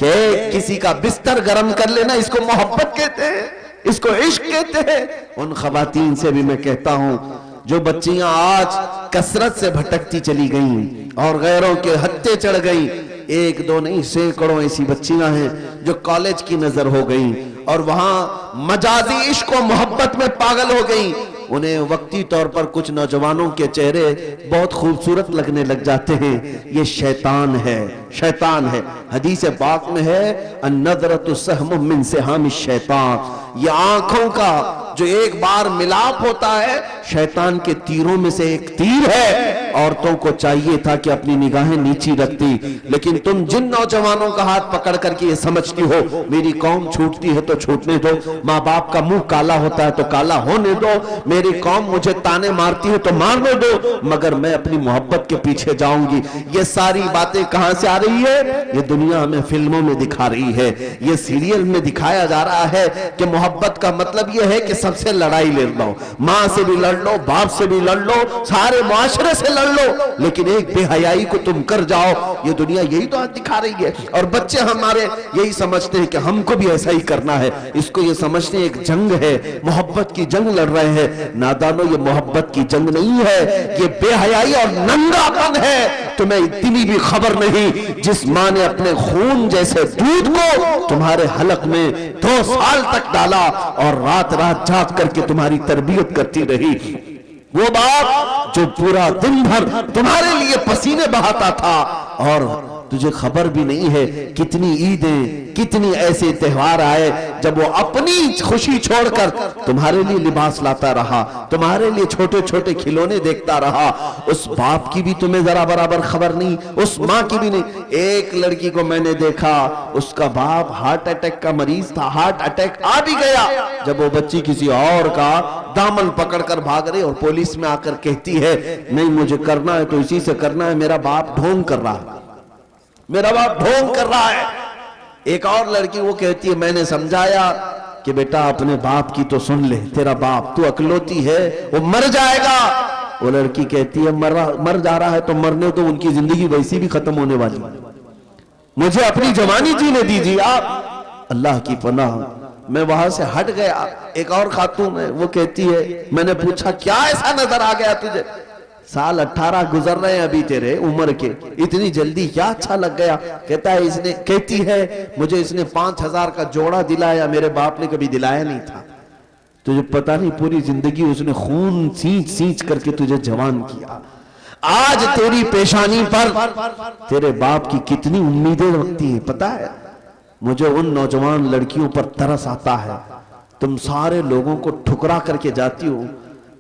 کہ کسی کا بستر گرم کر لینا اس کو محبت کہتے ہیں، اس کو عشق کہتے ہیں۔ ان خواتین سے بھی میں کہتا ہوں جو بچیاں آج کثرت سے بھٹکتی چلی گئیں اور غیروں کے ہتھے چڑھ گئیں، ایک دو نہیں سینکڑوں ایسی بچیاں ہیں جو کالج کی نظر ہو گئیں اور وہاں مجازی عشق و محبت میں پاگل ہو گئیں۔ انہیں وقتی طور پر کچھ نوجوانوں کے چہرے بہت خوبصورت لگنے لگ جاتے ہیں، یہ شیطان ہے، شیطان ہے۔ حدیث پاک میں ہے النظرۃ سہم من سہام الشیطان، یہ آنکھوں کا جو ایک بار ملاپ ہوتا ہے شیطان کے تیروں میں سے ایک تیر ہے۔ عورتوں کو چاہیے تھا کہ اپنی نگاہیں نیچی رکھتی، لیکن تم جن نوجوانوں کا ہاتھ پکڑ کر کے یہ سمجھتی ہو میری قوم چھوٹتی ہے تو چھوٹنے دو، ماں باپ کا منہ کالا ہوتا ہے تو کالا ہونے دو، میری قوم مجھے تانے مارتی ہے تو مارنے دو، مگر میں اپنی محبت کے پیچھے جاؤں گی، یہ ساری باتیں کہاں سے آ رہی ہے؟ یہ دنیا ہمیں فلموں میں دکھا رہی ہے، یہ سیریل میں دکھایا جا رہا ہے کہ محبت کا مطلب یہ ہے کہ سب سے لڑائی لڑ لو، ماں سے بھی لڑ لو، باپ سے بھی لڑ لو، سارے معاشرے سے لڑ لو، لیکن ایک بے حیائی کو تم کر جاؤ۔ یہ دنیا یہی تو آج دکھا رہی ہے، اور بچے ہمارے یہی سمجھتے ہیں کہ ہم کو بھی ایسا ہی کرنا ہے، اس کو یہ سمجھتے ہیں ایک جنگ ہے، محبت کی جنگ لڑ رہے ہیں۔ نادانو، یہ محبت کی جنگ نہیں ہے، یہ بے حیائی اور ننگا پن ہے۔ تمہیں اتنی بھی خبر نہیں جس ماں نے اپنے خون جیسے دودھ کو تمہارے حلق میں 2 سال تک ڈالا اور رات رات جاگ کر کے تمہاری تربیت کرتی رہی، وہ باپ جو پورا دن بھر تمہارے لیے پسینے بہاتا تھا، اور تجھے خبر بھی نہیں ہے کتنی عیدیں، کتنی ایسے تہوار آئے جب وہ اپنی خوشی چھوڑ کر تمہارے لیے لباس لاتا رہا، تمہارے لیے چھوٹے چھوٹے کھلونے دیکھتا رہا۔ اس باپ کی بھی تمہیں ذرا برابر خبر نہیں، اس ماں کی بھی نہیں۔ ایک لڑکی کو میں نے دیکھا، اس کا باپ ہارٹ اٹیک کا مریض تھا، ہارٹ اٹیک آ بھی گیا، جب وہ بچی کسی اور کا دامن پکڑ کر بھاگ رہی اور پولیس میں آ کر کہتی ہے نہیں مجھے کرنا ہے تو اسی سے کرنا ہے، میرا باپ ڈھونگ کر رہا ہے، میرا باپ ڈھونگ کر رہا ہے۔ ایک اور لڑکی وہ کہتی ہے میں نے سمجھایا کہ بیٹا اپنے باپ کی تو سن لے، تیرا باپ تو اکلوتی ہے، وہ مر جائے گا۔ وہ لڑکی کہتی ہے مر جا رہا ہے تو مرنے تو، ان کی زندگی ویسی بھی ختم ہونے والی، مجھے اپنی جوانی جینے دیجیے آپ۔ اللہ کی پناہ، میں وہاں سے ہٹ گیا۔ ایک اور خاتون ہے، وہ کہتی ہے میں نے پوچھا کیا ایسا نظر آ گیا تجھے؟ سال 18 گزر رہے ہیں ابھی تیرے عمر کے، اتنی جلدی کیا اچھا لگ گیا؟ کہتا ہے کہتی ہے مجھے اس نے 5000 کا جوڑا دلایا، میرے باپ نے کبھی دلایا نہیں تھا۔ تجھے پتا نہیں پوری زندگی اس نے خون سینچ سینچ کر کے تجھے جوان کیا۔ آج تیری پیشانی پر تیرے باپ کی کتنی امیدیں رکھتی ہیں پتا ہے؟ مجھے ان نوجوان لڑکیوں پر ترس آتا ہے، تم سارے لوگوں کو ٹھکرا کر کے جاتی ہو،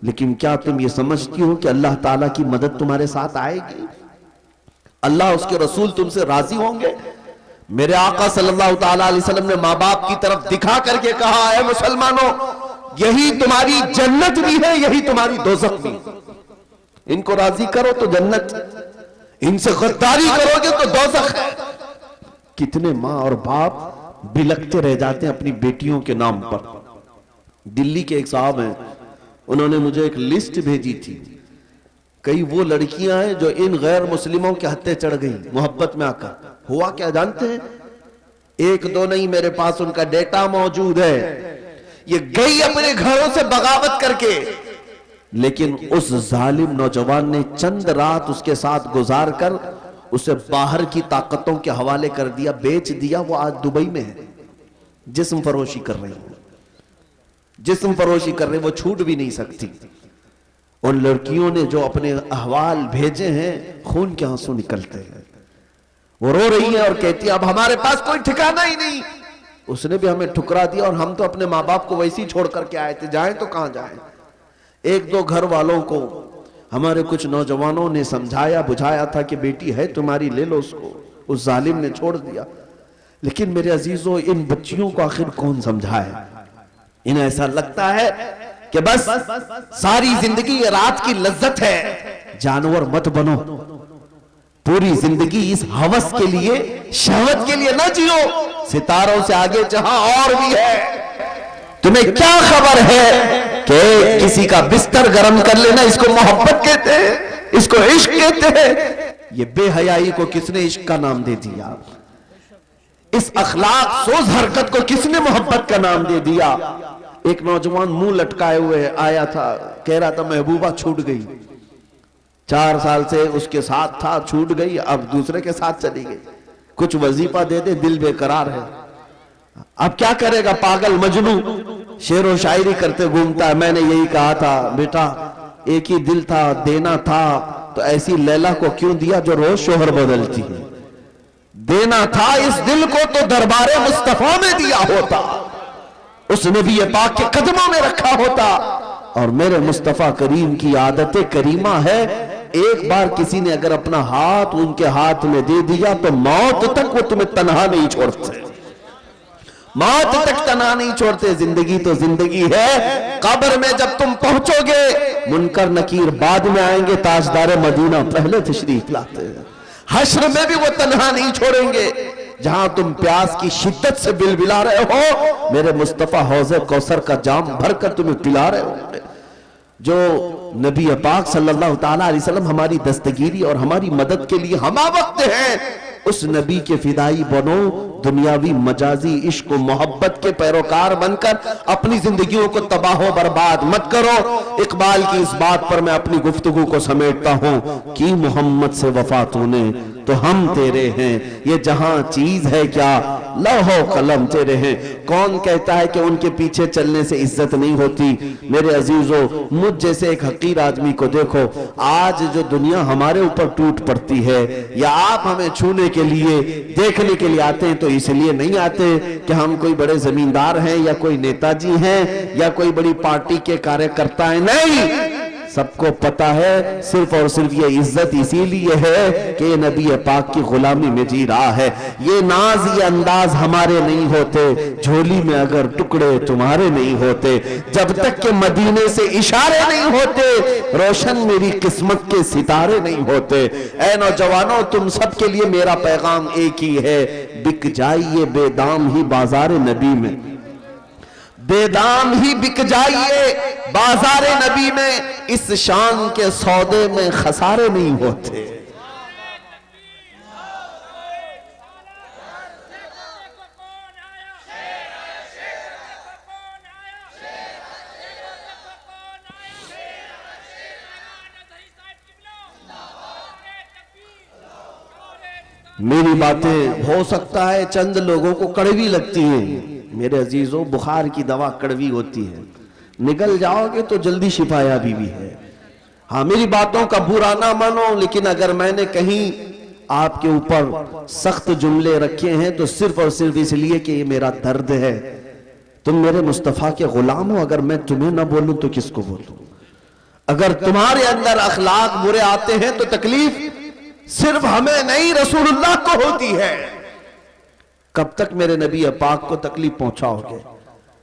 لیکن کیا تم یہ سمجھتی ہو کہ اللہ تعالیٰ کی مدد تمہارے ساتھ آئے گی؟ اللہ اس کے رسول تم سے راضی ہوں گے؟ میرے آقا صلی اللہ تعالیٰ علیہ وسلم نے ماں باپ کی طرف دکھا کر کے کہا اے مسلمانوں یہی تمہاری جنت بھی ہے، یہی تمہاری دوزخ بھی ہے، ان کو راضی کرو تو جنت، ان سے غداری کرو گے تو دوزخ ہے۔ کتنے ماں اور باپ بلکتے رہ جاتے ہیں اپنی بیٹیوں کے نام پر۔ دلی کے ایک صاحب ہیں، انہوں نے مجھے ایک لسٹ بھیجی تھی، کئی وہ لڑکیاں ہیں جو ان غیر مسلموں کے ہتھے چڑھ گئی محبت میں آ کر۔ ہوا کیا جانتے ہیں؟ ایک دو نہیں، میرے پاس ان کا ڈیٹا موجود ہے۔ یہ گئی اپنے گھروں سے بغاوت کر کے، لیکن اس ظالم نوجوان نے چند رات اس کے ساتھ گزار کر اسے باہر کی طاقتوں کے حوالے کر دیا، بیچ دیا۔ وہ آج دبئی میں ہے، جسم فروشی کر رہی ہے، جسم فروشی کر رہے، وہ چھوٹ بھی نہیں سکتی۔ ان لڑکیوں نے جو اپنے احوال بھیجے ہیں، خون کے آنسو نکلتے ہیں۔ وہ رو رہی ہیں اور کہتی ہے اب ہمارے پاس کوئی ٹھکانہ ہی نہیں، اس نے بھی ہمیں ٹھکرا دیا اور ہم تو اپنے ماں باپ کو ویسے ہی چھوڑ کر کے آئے تھے، جائیں تو کہاں جائیں۔ ایک دو گھر والوں کو ہمارے کچھ نوجوانوں نے سمجھایا بجھایا تھا کہ بیٹی ہے تمہاری، لے لو اس کو، اس ظالم نے چھوڑ دیا۔ لیکن میرے عزیزو، ان بچیوں کو آخر کون سمجھائے؟ انہیں ایسا لگتا ہے کہ بس ساری زندگی یہ رات کی لذت ہے۔ جانور مت بنو، پوری زندگی اس ہوس کے لیے، شہوت کے لیے نہ جیو، ستاروں سے آگے جہاں اور بھی ہے۔ تمہیں کیا خبر ہے کہ کسی کا بستر گرم کر لینا اس کو محبت کہتے ہیں، اس کو عشق کہتے ہیں؟ یہ بے حیائی کو کس نے عشق کا نام دے دیا؟ اس اخلاق سوز حرکت کو کس نے محبت کا نام دے دیا؟ ایک نوجوان منہ لٹکائے ہوئے آیا تھا، کہہ رہا تھا محبوبہ چھوٹ گئی، 4 سال سے اس کے ساتھ تھا، چھوٹ گئی، اب دوسرے کے ساتھ چلی گئی، کچھ وظیفہ دے دے، دل بے قرار ہے، اب کیا کرے گا؟ پاگل مجنوں شعر و شاعری کرتے گھومتا ہے۔ میں نے یہی کہا تھا بیٹا، ایک ہی دل تھا، دینا تھا تو ایسی لیلا کو کیوں دیا جو روز شوہر بدلتی ہے؟ دینا تھا اس دل کو تو دربار مصطفیٰ میں دیا ہوتا، اس نبی پاک کے قدموں میں رکھا ہوتا۔ اور میرے مصطفیٰ کریم کی عادت کریمہ ہے، ایک بار کسی نے اگر اپنا ہاتھ ان کے ہاتھ میں دے دیا تو موت تک وہ تمہیں تنہا نہیں چھوڑتے، موت تک تنہا نہیں چھوڑتے۔ زندگی تو زندگی ہے، قبر میں جب تم پہنچو گے منکر نکیر بعد میں آئیں گے، تاجدار مدینہ پہلے تشریف لاتے ہیں۔ حشر میں بھی وہ تنہا نہیں چھوڑیں گے، جہاں تم پیاس کی شدت سے بلبلا رہے ہو میرے مصطفیٰ حوض کوثر کا جام بھر کر تمہیں پلا رہے ہوں گے۔ جو نبی پاک صلی اللہ تعالیٰ علیہ وسلم ہماری دستگیری اور ہماری مدد کے لیے ہمہ وقت ہیں، اس نبی کے فدائی بنو، دنیاوی مجازی عشق و محبت کے پیروکار بن کر اپنی زندگیوں کو تباہ و برباد مت کرو۔ اقبال کی اس بات پر میں اپنی گفتگو کو سمیٹتا ہوں، کی محمد سے وفا تو نے تو ہم تیرے ہیں، یہ جہاں چیز ہے کیا لوح و قلم تیرے ہیں۔ کون کہتا ہے کہ ان کے پیچھے چلنے سے عزت نہیں ہوتی؟ میرے عزیزو، مجھ جیسے ایک حقیر آدمی کو دیکھو، آج جو دنیا ہمارے اوپر ٹوٹ پڑتی ہے، یا آپ ہمیں چھونے کے لیے دیکھنے کے لیے آتے ہیں تو اس لیے نہیں آتے کہ ہم کوئی بڑے زمیندار ہیں یا کوئی نیتا جی ہیں یا کوئی بڑی پارٹی کے کاریہ کرتا ہے، نہیں، سب کو پتا ہے صرف اور صرف یہ عزت اسی لیے ہے کہ یہ نبی پاک کی غلامی میں جی رہا ہے۔ یہ ناز یہ انداز ہمارے نہیں ہوتے، جھولی میں اگر ٹکڑے تمہارے نہیں ہوتے، جب تک کہ مدینے سے اشارے نہیں ہوتے روشن میری قسمت کے ستارے نہیں ہوتے۔ اے نوجوانوں، تم سب کے لیے میرا پیغام ایک ہی ہے، بک جائیے بے دام ہی بازار نبی میں، بے دام ہی بک جائیے بازار نبی میں، اس شان کے سودے میں خسارے نہیں ہوتے۔ میری باتیں ہو سکتا ہے چند لوگوں کو کڑوی لگتی ہیں، میرے عزیزوں، بخار کی دوا کڑوی ہوتی ہے، نگل جاؤ گے تو جلدی شفا یابی بھی ہے۔ ہاں، میری باتوں کا برا نہ مانو، لیکن اگر میں نے کہیں آپ کے اوپر سخت جملے رکھے ہیں تو صرف اور صرف اس لیے کہ یہ میرا درد ہے۔ تم میرے مصطفیٰ کے غلام ہو، اگر میں تمہیں نہ بولوں تو کس کو بولوں؟ اگر تمہارے اندر اخلاق برے آتے ہیں تو تکلیف صرف ہمیں نہیں رسول اللہ کو ہوتی ہے۔ کب تک میرے نبی پاک کو تکلیف پہنچاؤ گے؟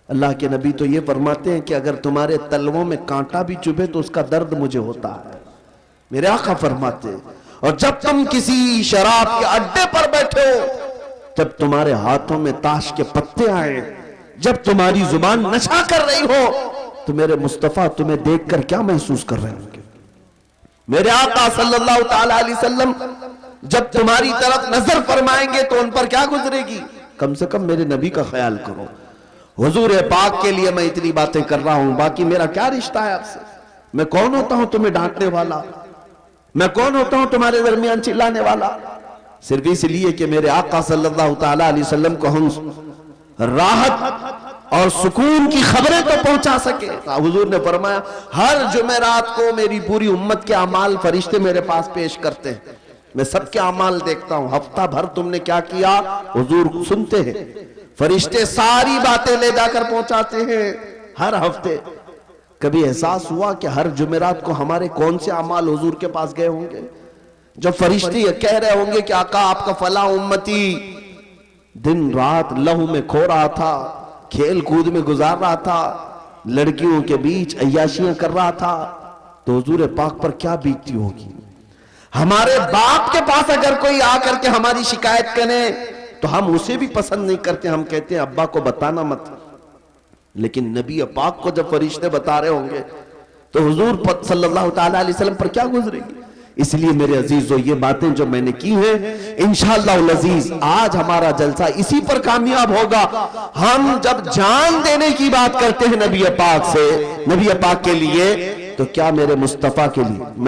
اللہ کے نبی تو یہ فرماتے ہیں کہ اگر تمہارے تلووں میں کانٹا بھی چبھے تو اس کا درد مجھے ہوتا ہے، میرے آقا فرماتے ہیں۔ اور جب تم کسی شراب کے اڈے پر بیٹھے ہو، جب تمہارے ہاتھوں میں تاش کے پتے آئے، جب تمہاری زبان نشا کر رہی ہو، تو میرے مصطفیٰ تمہیں دیکھ کر کیا محسوس کر رہے ہوں گے؟ میرے آقا صلی اللہ تعالیٰ علیہ وسلم جب تمہاری طرف نظر فرمائیں گے تو ان پر کیا گزرے گی؟ کم سے کم میرے نبی کا خیال کرو۔ حضور پاک کے لیے میں اتنی باتیں کر رہا ہوں، باقی میرا کیا رشتہ ہے آپ سے؟ میں کون ہوتا ہوں تمہیں ڈانٹنے والا؟ میں کون ہوتا ہوں تمہارے درمیان چلانے والا؟ صرف اس لیے کہ میرے آقا صلی اللہ تعالیٰ علیہ وسلم کو ہم راحت اور سکون کی خبریں تو پہنچا سکے۔ حضور نے فرمایا ہر جمعرات کو میری پوری امت کے اعمال فرشتے میرے پاس پیش کرتے ہیں، میں سب کے اعمال دیکھتا ہوں، ہفتہ بھر تم نے کیا کیا حضور سنتے ہیں، فرشتے ساری باتیں لے جا کر پہنچاتے ہیں ہر ہفتے۔ کبھی احساس ہوا کہ ہر جمعرات کو ہمارے کون سے اعمال حضور کے پاس گئے ہوں گے؟ جب فرشتے یہ کہہ رہے ہوں گے کہ آقا آپ کا فلاں امتی دن رات لہو میں کھو رہا تھا، کھیل کود میں گزار رہا تھا، لڑکیوں کے بیچ عیاشیاں کر رہا تھا، تو حضور پاک پر کیا بیتتی ہوگی؟ ہمارے باپ کے پاس اگر کوئی آ کر کے ہماری شکایت کرے تو ہم اسے بھی پسند نہیں کرتے، ہم کہتے ہیں ابا کو بتانا مت۔ لیکن نبی پاک کو جب فرشتے بتا رہے ہوں گے تو حضور صلی اللہ تعالیٰ علیہ وسلم پر کیا گزرے گی؟ اس لیے میرے عزیزو یہ باتیں جو میں نے کی ہیں انشاءاللہ العزیز آج ہمارا جلسہ اسی پر کامیاب ہوگا. ہم جب جان دینے کی بات کرتے ہیں نبی پاک سے، نبی پاک کے لیے، تو کیا میرے مصطفیٰ کے لیے